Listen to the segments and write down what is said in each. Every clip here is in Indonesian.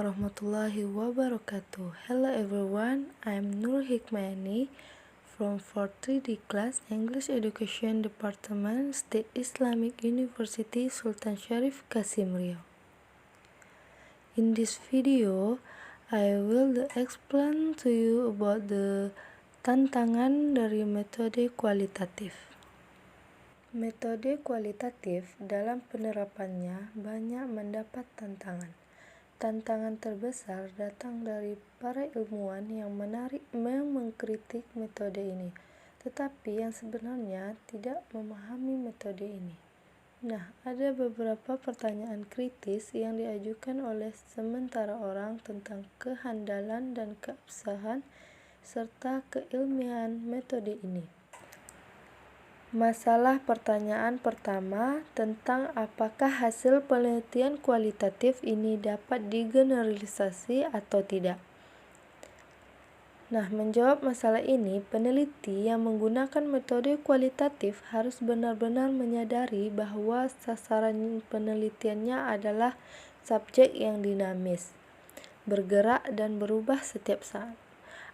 warahmatullahi wabarakatuh. Hello everyone, I'm Nur Hikmayani from 4th class English Education Department, State Islamic University Sultan Syarif Qasim Riau. In this video, I will explain to you about the tantangan dari metode kualitatif. Metode kualitatif dalam penerapannya banyak mendapat tantangan. Tantangan terbesar datang dari para ilmuwan yang mengkritik metode ini, tetapi yang sebenarnya tidak memahami metode ini. Nah, ada beberapa pertanyaan kritis yang diajukan oleh sementara orang tentang kehandalan dan keabsahan serta keilmiahan metode ini. Masalah pertanyaan pertama tentang apakah hasil penelitian kualitatif ini dapat digeneralisasi atau tidak. Nah, menjawab masalah ini, peneliti yang menggunakan metode kualitatif harus benar-benar menyadari bahwa sasaran penelitiannya adalah subjek yang dinamis, bergerak dan berubah setiap saat.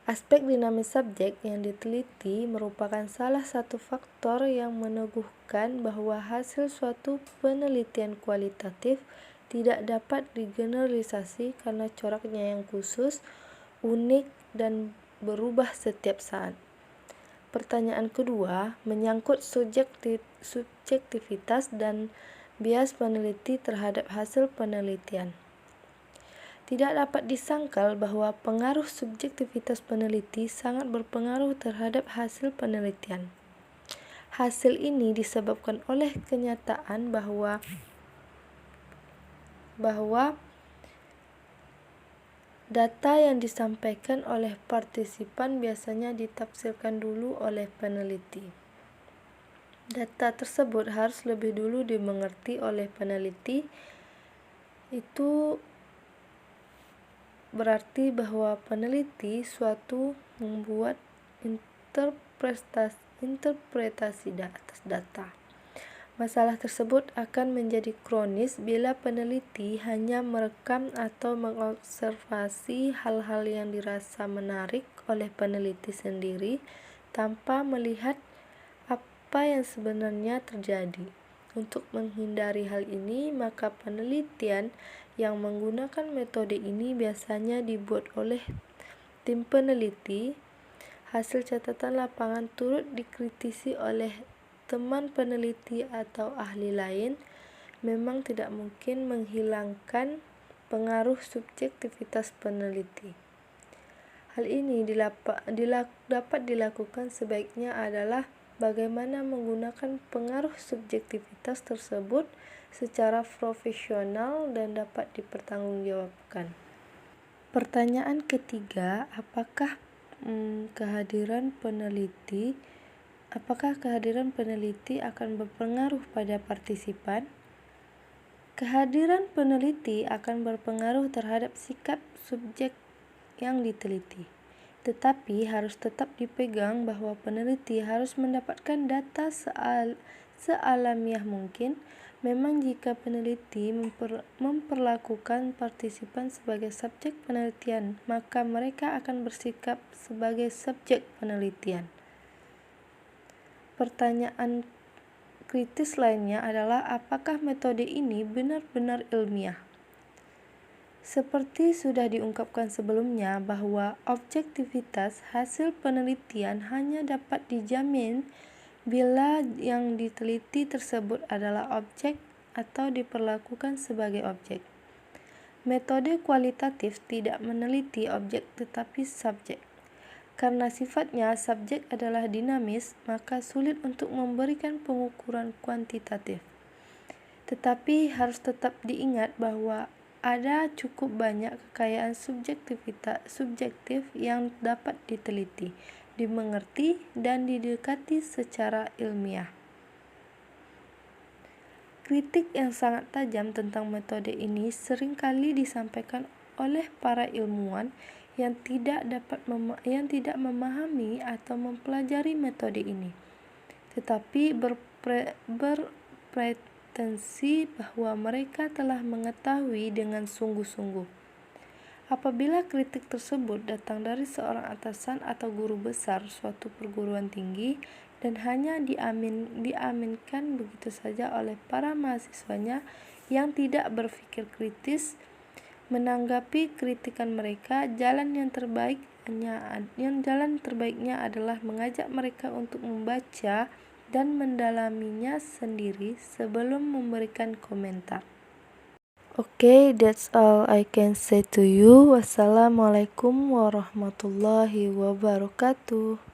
Aspek dinamis subjek yang diteliti merupakan salah satu faktor yang meneguhkan bahwa hasil suatu penelitian kualitatif tidak dapat digeneralisasi karena coraknya yang khusus, unik, dan berubah setiap saat. Pertanyaan kedua menyangkut subjektivitas dan bias peneliti terhadap hasil penelitian. Tidak dapat disangkal bahwa pengaruh subjektivitas peneliti sangat berpengaruh terhadap hasil penelitian. Hasil ini disebabkan oleh kenyataan bahwa data yang disampaikan oleh partisipan biasanya ditafsirkan dulu oleh peneliti. Data tersebut harus lebih dulu dimengerti oleh peneliti. Itu berarti bahwa peneliti suatu membuat interpretasi atas data. Masalah tersebut akan menjadi kronis bila peneliti hanya merekam atau mengobservasi hal-hal yang dirasa menarik oleh peneliti sendiri tanpa melihat apa yang sebenarnya terjadi. Untuk menghindari hal ini, maka penelitian yang menggunakan metode ini biasanya dibuat oleh tim peneliti. Hasil catatan lapangan turut dikritisi oleh teman peneliti atau ahli lain. Memang tidak mungkin menghilangkan pengaruh subjektivitas peneliti. Hal ini dapat dilakukan sebaiknya adalah bagaimana menggunakan pengaruh subjektivitas tersebut secara profesional dan dapat dipertanggungjawabkan. Pertanyaan ketiga, apakah kehadiran peneliti akan berpengaruh pada partisipan? Kehadiran peneliti akan berpengaruh terhadap sikap subjek yang diteliti. Tetapi harus tetap dipegang bahwa peneliti harus mendapatkan data sealamiah mungkin. Memang jika peneliti memperlakukan partisipan sebagai subjek penelitian, maka mereka akan bersikap sebagai subjek penelitian. Pertanyaan kritis lainnya adalah apakah metode ini benar-benar ilmiah? Seperti sudah diungkapkan sebelumnya bahwa objektivitas hasil penelitian hanya dapat dijamin bila yang diteliti tersebut adalah objek atau diperlakukan sebagai objek. Metode kualitatif tidak meneliti objek tetapi subjek. Karena sifatnya subjek adalah dinamis, maka sulit untuk memberikan pengukuran kuantitatif. Tetapi harus tetap diingat bahwa ada cukup banyak kekayaan subjektif yang dapat diteliti, dimengerti, dan didekati secara ilmiah. Kritik yang sangat tajam tentang metode ini seringkali disampaikan oleh para ilmuwan yang tidak memahami atau mempelajari metode ini, tetapi berpretensi bahwa mereka telah mengetahui dengan sungguh-sungguh. Apabila kritik tersebut datang dari seorang atasan atau guru besar suatu perguruan tinggi dan hanya diaminkan begitu saja oleh para mahasiswanya yang tidak berpikir kritis menanggapi kritikan mereka, jalan terbaiknya adalah mengajak mereka untuk membaca dan mendalaminya sendiri sebelum memberikan komentar. Okay, that's all I can say to you. Wassalamualaikum warahmatullahi wabarakatuh.